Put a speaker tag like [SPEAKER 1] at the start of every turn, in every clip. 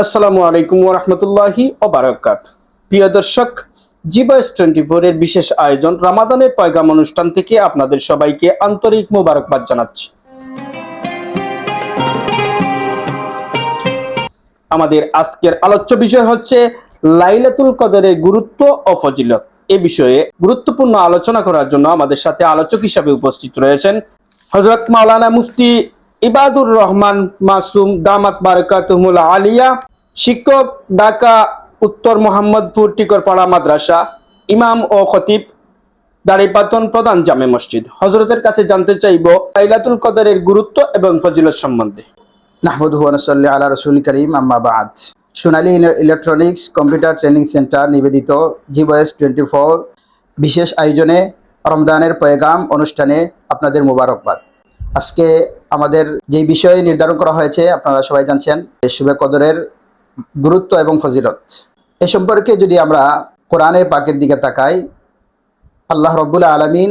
[SPEAKER 1] আসসালামু আলাইকুম ওয়া রাহমাতুল্লাহি ওয়া বারাকাতুহু। প্রিয় দর্শক, জিবয়েস 24 এর বিশেষ আয়োজন রমাদানের পয়গাম অনুষ্ঠান থেকে আপনাদের সবাইকে আন্তরিক মোবারকবাদ জানাচ্ছি। আমাদের আজকের আলোচ্য বিষয় হচ্ছে লাইলাতুল কদরের গুরুত্ব ও ফজিলত। এ বিষয়ে গুরুত্বপূর্ণ আলোচনা করার জন্য আমাদের সাথে আলোচক হিসেবে উপস্থিত রয়েছেন হযরত মাওলানা মুফতি ইবাদুর রহমান মাসুম দামাত বারাকাতুহুল আলিয়া, শিক্ষক, ঢাকা উত্তর মোহাম্মদপুর টিকরপাড়া মাদ্রাসা, ইমাম ও খতিব, দাড়িপাতন প্রধান জামে মসজিদ। হযরতের কাছে জানতে চাইব লাইলাতুল কদরের গুরুত্ব এবং ফজিলত সম্বন্ধে।
[SPEAKER 2] নাহমাদুহু ওয়া নুসাল্লি আলা রাসূলিল কারীম, আম্মা বা'দ। সোনালী ইলেকট্রনিক্স কম্পিউটার ট্রেনিং সেন্টার নিবেদিত জিবয়েস 24 বিশেষ আয়োজনে রমজানের পয়গাম অনুষ্ঠানে আপনাদের মোবারকবাদ। আজকে আমাদের যে বিষয় নির্ধারণ করা হয়েছে আপনারা সবাই জানছেন, শুবে কদরের গুরুত্ব এবং ফজিলত। এ সম্পর্কে যদি আমরা কোরআনের পাকের দিকে তাকাই, আল্লাহ রাব্বুল আলামিন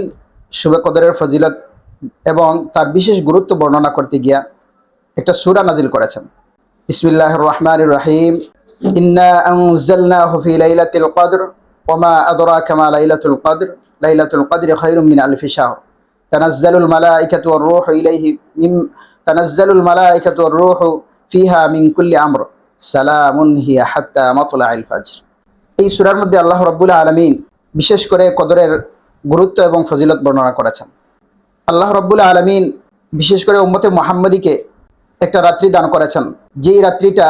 [SPEAKER 2] শুবে কদরের ফজিলত এবং তার বিশেষ গুরুত্ব বর্ণনা করতে গিয়া একটা সূরা নাজিল করেছেন। বিসমিল্লাহির রহমানির রহিম। ইন্না আনজালনাহু ফি লাইলাতিল কদর ওয়া মা আদরাকা মা লাইলাতুল কদর লাইলাতুল কদরি খায়রুম মিন আলফি শাহর তানাজ্জালুল মালাইকাতু ওয়ার রূহু ইলাইহি তানাজ্জালুল মালাইকাতু ওয়ার রূহু ফিহা মিন কুল্লি আমর সালামুন হিয়া হাত্তা মাতলাইল ফজর। এই সূরার মধ্যে আল্লাহ রাব্বুল আলামিন বিশেষ করে কদরের গুরুত্ব এবং ফজিলত বর্ণনা করেছেন। আল্লাহ রাব্বুল আলামিন বিশেষ করে উম্মতে মুহাম্মদীকে একটা রাত্রি দান করেছেন, যেই রাত্রিটা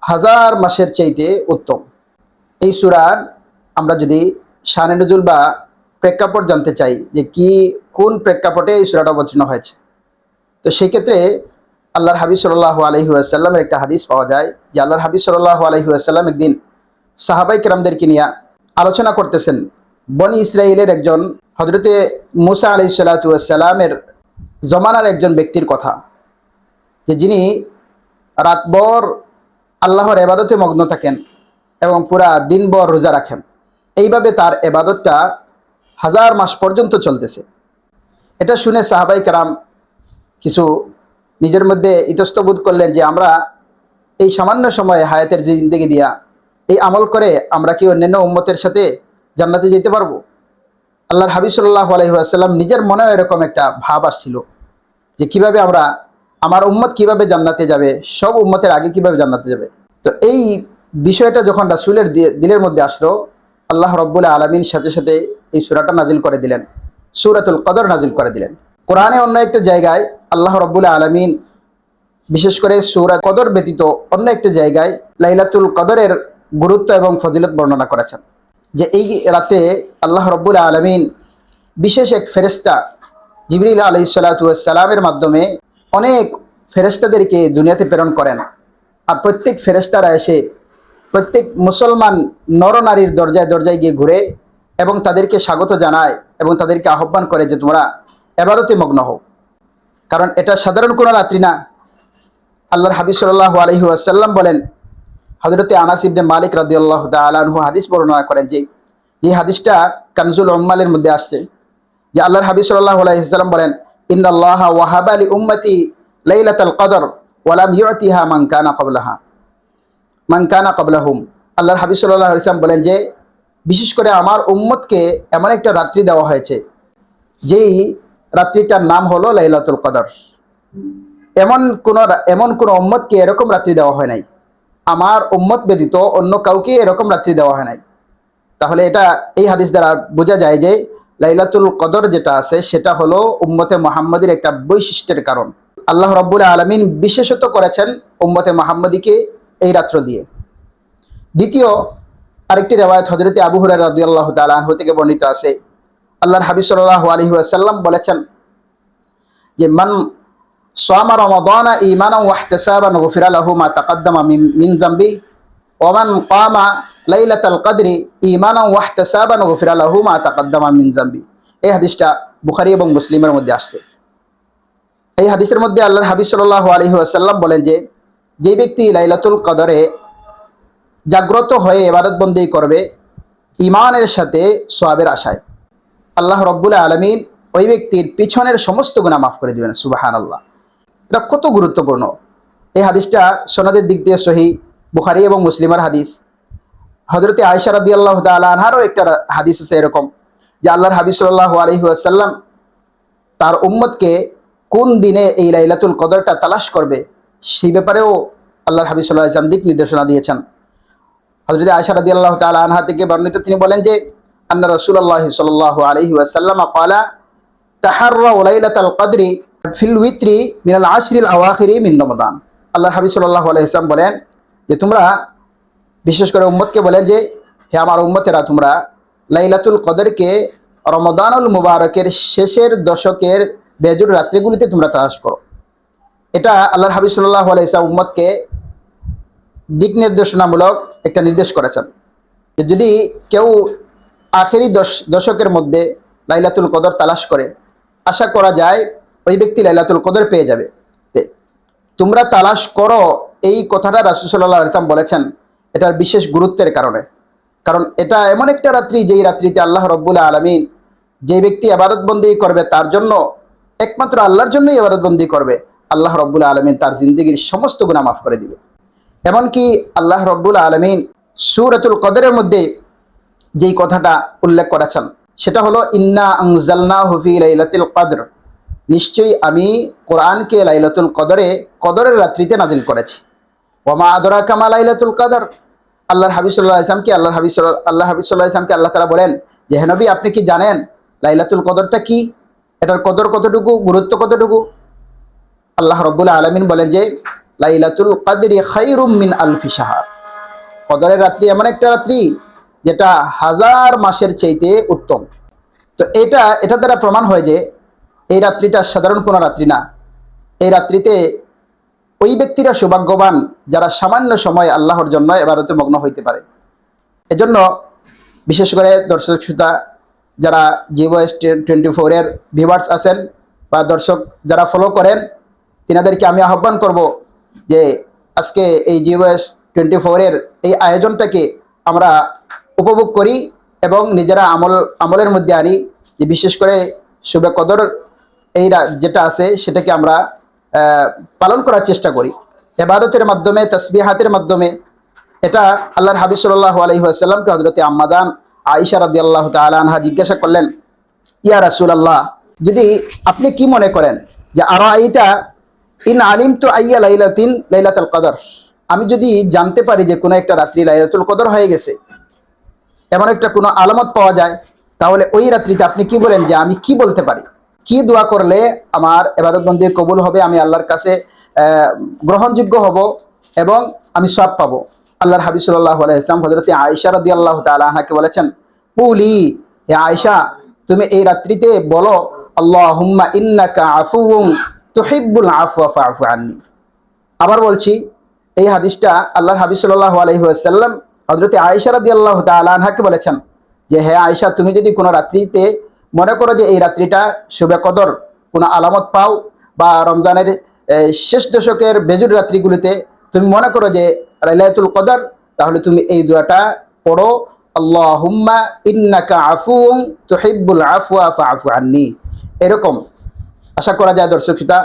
[SPEAKER 2] 1000 মাসের চাইতে উত্তম। এই সূরার আমরা যদি শানে নুজুল বা প্রেক্ষাপট জানতে চাই যে কোন প্রেক্ষাপটে এই সূরাটা অবতীর্ণ হয়েছে, তো সেই ক্ষেত্রে আল্লাহর হাবিব সাল্লাল্লাহু আলাইহি ওয়াসাল্লামের একটা হাদিস পাওয়া যায় যে আল্লাহর হাবিব সাল্লাল্লাহু আলাইহি ওয়াসাল্লাম একদিন সাহাবাই কেরামদেরকে নিয়ে আলোচনা করতেছেন বনি ইসরাইলের একজন হযরতে মুসা আলাইহিস সালাতু ওয়াস সালামের জমানার একজন ব্যক্তির কথা, যে যিনি রাতভর আল্লাহর ইবাদতে মগ্ন থাকেন এবং পুরা দিনভর রোজা রাখেন। এইভাবে তার ইবাদতটা 1000 মাস পর্যন্ত চলতেছে। এটা শুনে সাহাবাই কেরাম কিছু নিজের মধ্যে ইতস্তবোধ করলেন যে আমরা এই সামান্য সময়ে হায়াতের যে জিন্দেগি দিয়া এই আমল করে আমরা কি অন্যান্য উম্মতের সাথে জান্নাতে যেতে পারবো? আল্লাহর হাবিব সাল্লাল্লাহু আলাইহি ওয়াসাল্লাম নিজের মনেও এরকম একটা ভাব আসছিল যে কিভাবে আমার উম্মত কিভাবে জান্নাতে যাবে, সব উম্মতের আগে কিভাবে জান্নাতে যাবে। তো এই বিষয়টা যখন রাসূলের দিলের মধ্যে আসলো, আল্লাহ রাব্বুল আলামিন সাথে সাথে এই সূরাটা নাজিল করে দিলেন, সূরাতুল কদর নাজিল করে দিলেন। কোরআনে অন্য একটা জায়গায় আল্লাহ রাব্বুল আলামিন বিশেষ করে সূরা কদর ব্যতীত অন্য একটা জায়গায় লাইলাতুল কদরের গুরুত্ব এবং ফজিলত বর্ণনা করেছেন, যে এই রাতে আল্লাহ রাব্বুল আলামিন বিশেষ এক ফেরেশতা জিবরিল আলাইহিস সালাতু ওয়াস সালামের মাধ্যমে অনেক ফেরেশতাদেরকে দুনিয়াতে প্রেরণ করেন। আর প্রত্যেক ফেরেশতারা এসে প্রত্যেক মুসলমান নরনারীর দরজায় দরজায় গিয়ে ঘুরে এবং তাদেরকে স্বাগত জানায় এবং তাদেরকে আহ্বান করে যে তোমরা ইবাদতে মগ্ন হও। কারণ এটা সাধারণ কোনো রাত্রি না। আল্লাহর হাবিব সাল্লাল্লাহু আলাইহি ওয়াসাল্লাম বলেন, হযরতে আনাস ইবনে মালিক রাদিয়াল্লাহু তাআলা আনহু হাদিস বর্ণনা করেন, যে হাদিসটা কানজুল উম্মালের মধ্যে আসছে, যে আল্লাহর হাবিব সাল্লাল্লাহু আলাইহি ওয়াসাল্লাম বলেন, ইন্নাল্লাহা ওয়াহাবা লি উম্মতি লাইলাতাল কদর ওয়া লাম ইউতিহা মান কানা ক্বাবলাহুম। আল্লাহর হাবিব সাল্লাল্লাহু আলাইহি ওয়াসাল্লাম বলেন যে বিশেষ করে আমার উম্মতকে এমন একটা রাত্রি দেওয়া হয়েছে যেই রাত্রিটার নাম হলো লাইলাতুল কদর। এমন কোন উম্মতকে এরকম রাত্রি দেওয়া হয় নাই, আমার উম্মত ব্যতীত অন্য কাউকে এরকম রাত্রি দেওয়া হয় নাই। তাহলে এই হাদিস দ্বারা বোঝা যায় যে লাইলাতুল কদর যেটা আছে সেটা হলো উম্মতে মুহাম্মাদীর একটা বৈশিষ্ট্যের কারণ। আল্লাহ রাব্বুল আলামিন বিশেষত করেছেন উম্মতে মুহাম্মাদীকে এই রাত্র দিয়ে। দ্বিতীয় আরেকটি রিওয়ায়াত হযরতে আবু হুরায়রা রাদিয়াল্লাহু তাআলা আনহু থেকে বর্ণিত আছে, আল্লাহর হাবিব সাল্লাল্লাহু আলাইহি ওয়াসাল্লাম বলেছেন যে মান সামা রমাদানা ঈমানান ওয়া ইহতিসাবান গুফিরা লাহু মা তাকাদ্দামা মিন যামবি ওয়া মান কামা লাইলাতাল কদরি ঈমানান ওয়া ইহতিসাবান গুফিরা লাহু মা তাকাদ্দামা মিন যামবি। এই হাদিসটা বুখারী এবং মুসলিমের মধ্যে আসছে। এই হাদিসের মধ্যে আল্লাহর হাবিব সাল্লাল্লাহু আলাইহি ওয়াসাল্লাম বলেন যে ব্যক্তি লাইলাতুল কদরে জাগ্রত হয়ে ইবাদত বন্দেগী করবে ঈমানের সাথে সওয়াবের আশায়, আল্লাহ রাব্বুল আলামিন ওই ব্যক্তির পিছনের সমস্ত গুনাহ মাফ করে দিবেন। সুবহানাল্লাহ। এটা কত গুরুত্বপূর্ণ। এই হাদিসটা সনদের দিক দিয়ে সহিহ, বুখারী এবং মুসলিমের হাদিস। হযরতে আয়েশা রাদিয়াল্লাহু তাআলা আনহারও একটা হাদিস আছে এরকম, যে আল্লাহর হাবিব সাল্লাল্লাহু আলাইহি ওয়াসাল্লাম তার উম্মতকে কোন দিনে এই লাইলাতুল কদরটা তালাশ করবে সেই ব্যাপারেও আল্লাহর হাবিব সাল্লাল্লাহু আলাইহি ওয়াসাল্লাম দিক নির্দেশনা দিয়েছেন। হযরত আয়েশা রাদিয়াল্লাহু তাআলা আনহা থেকে বর্ণিত, তিনি বলেন যে আন্না রাসূলুল্লাহ সাল্লাল্লাহু আলাইহি ওয়াসাল্লাম ক্বালা তাহাররাউ লাইলাতাল কদরি ফিল উইত্রি মিনাল আশরিল আওয়াখিরি মিন রমাদান। আল্লাহর হাবিব সাল্লাল্লাহু আলাইহি ওয়াসাল্লাম বলেন যে তোমরা বিশেষ করে উম্মতকে বলেন যে হে আমার উম্মতেরা, তোমরা লাইলাতুল কদরকে রমাদানুল মুবারকের শেষের দশকের বেজুর রাত্রিগুলিতে তোমরা তালাশ করো। এটা আল্লাহর হাবিব সাল্লাল্লাহু আলাইহি ওয়াসাল্লাম উম্মতকে দিক নির্দেশনামূলক একটা নির্দেশ করেছেন যে যদি কেউ আখেরি দশকের মধ্যে লাইলাতুল কদর তালাশ করে, আশা করা যায় ওই ব্যক্তি লাইলাতুল কদর পেয়ে যাবে। তোমরা তালাশ করো, এই কথাটা রাসূল সাল্লাল্লাহু আলাইহি ওয়াসাল্লাম বলেছেন এটার বিশেষ গুরুত্বের কারণে। কারণ এটা এমন একটা রাত্রি, যেই রাত্রিতে আল্লাহ রাব্বুল আলামিন যে ব্যক্তি ইবাদত বন্দেগী করবে তার জন্য, একমাত্র আল্লাহর জন্যই ইবাদত বন্দেগী করবে, আল্লাহ রাব্বুল আলামিন তার জিন্দেগীর সমস্ত গুনাহ মাফ করে দিবে। এমনকি আল্লাহ রাব্বুল আলামিন সূরাতুল কদরের মধ্যে যেই কথাটা উল্লেখ করেছেন সেটা হলো ইন্না আনজালনাহু ফি লাইলাতুল কদর, নিশ্চয়ই আমি কোরআনকে লাইলাতুল কদরের রাত্রিতে নাজিল করেছি। ওয়া মা আদরাকা মা লাইলাতুল কদর, আল্লাহর হাবিব সাল্লাল্লাহু আলাইহি ওয়াসাল্লামকে আল্লাহ হাবিব সাল্লাল্লাহু আলাইহি ওয়াসাল্লামকে আল্লাহ তাআলা বলেন যে হে নবী, আপনি কি জানেন লাইলাতুল কদরটা কি, এটার কদর কতটুকু, গুরুত্ব কতটুকু? আল্লাহ রাব্বুল আলামিন বলেন যে লাইলাতুল কদরি খায়রুম মিন আলফি শাহর, কদরের রাত্রি এমন একটা রাত্রি যেটা হাজার মাসের চাইতে উত্তম। তো এটা দ্বারা প্রমাণ হয় যে এই রাত্রিটা সাধারণ কোনো রাত্রি না। এই রাত্রিতে ওই ব্যক্তিরা সৌভাগ্যবান যারা সামান্য সময় আল্লাহর জন্য ইবাদতে মগ্ন হইতে পারে। এজন্য বিশেষ করে দর্শক শ্রোতা যারা জিওএস 24 এর ভিউয়ার্স আছেন বা দর্শক যারা ফলো করেন, তিনাদেরকে আমি আহ্বান করব যে আজকে এই জিওএস 24 এর এই আয়োজনটাকে আমরা উপভোগ করি এবং নিজেরা আমলের মধ্যে আনি, যে বিশেষ করে শুবে কদর এই যেটা আছে সেটাকে আমরা পালন করার চেষ্টা করি ইবাদতের মাধ্যমে, তাসবিহাতের মাধ্যমে। এটা আল্লাহর হাবিব সাল্লাল্লাহু আলাইহি ওয়াসাল্লামকে হযরতে আম্মাজান আয়েশা রাদিয়াল্লাহু তাআলা আনহা জিজ্ঞাসা করলেন, ইয়া রাসূলুল্লাহ, যদি আপনি কি মনে করেন যে আরাইতা ইন আলিমতু আইয়া লাইলাতুল কদর, আমি যদি জানতে পারি যে কোনো একটা রাত্রি লাইলাতুল কদর হয়ে গেছে, এমন একটা কোনো আলামত পাওয়া যায়, তাহলে ওই রাত্রিতে আপনি কি বলেন যে আমি কি বলতে পারি, কি দোয়া করলে আমার ইবাদত বন্দেগী কবুল হবে, আমি আল্লাহর কাছে গ্রহণযোগ্য হব এবং আমি সওয়াব পাবো? আল্লাহর হাবিব সাল্লাল্লাহু আলাইহি ওয়াসাল্লাম হযরতে আয়েশা রাদিয়াল্লাহু তাআলা আনহাকে বলেছেন, কুলি, হে আয়েশা, তুমি এই রাত্রিতে বলো আল্লাহুম্মা ইন্নাকা আফুউন তুহিব্বুল আফওয়া ফাআফু আন্নি। আবার বলছি, এই হাদিসটা আল্লাহর হাবিব সাল্লাল্লাহু আলাইহি ওয়াসাল্লাম হযরতে আয়েশা রাদিয়াল্লাহু তাআলা আনহাকে বলেছেন যে হে আয়েশা, তুমি যদি কোনো রাত্রিতে মনে করো যে এই রাত্রিটা শুবে কদর কোনো আলামত পাও, বা রমজানের শেষ দশকের বেজুর রাত্রিগুলিতে তুমি মনে করো যে লাইলাতুল কদর, তাহলে তুমি এই দোয়াটা পড়ো, আল্লাহুম্মা ইন্নাকা আফুউন তুহিব্বুল আফওয়া ফাআফু আন্নি। এরকম আশা করা যায় দর্শক শ্রোতা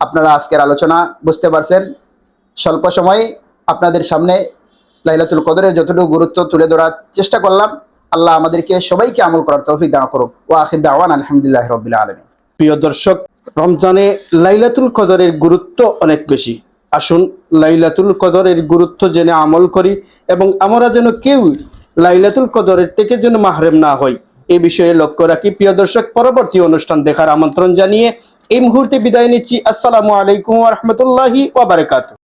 [SPEAKER 2] আপনারা আজকের আলোচনা বুঝতে পারছেন। স্বল্প সময়ে আপনাদের সামনে লাইলাতুল কদরের যতটুকু গুরুত্ব তুলে ধরার চেষ্টা করলাম। আল্লাহ আমাদেরকে সবাইকে আমল করার তৌফিক দান করুক। ওয়া আখির দাওয়ানা আলহামদুলিল্লাহি রাব্বিল আলামিন।
[SPEAKER 1] প্রিয় দর্শক, রমজানে লাইলাতুল কদরের গুরুত্ব অনেক বেশি। আসুন লাইলাতুল কদরের গুরুত্ব জেনে আমল করি এবং আমরা যেন কেউ লাইলাতুল কদরের থেকে যেন মাহরুম না হই, এই বিষয়ে লক্ষ্য রাখি। প্রিয় দর্শক, পরবর্তী অনুষ্ঠান দেখার আমন্ত্রণ জানিয়ে এই মুহূর্তে বিদায় নিচ্ছি। আসসালামু আলাইকুম ওয়া রাহমাতুল্লাহি ওয়া বারাকাতুহু।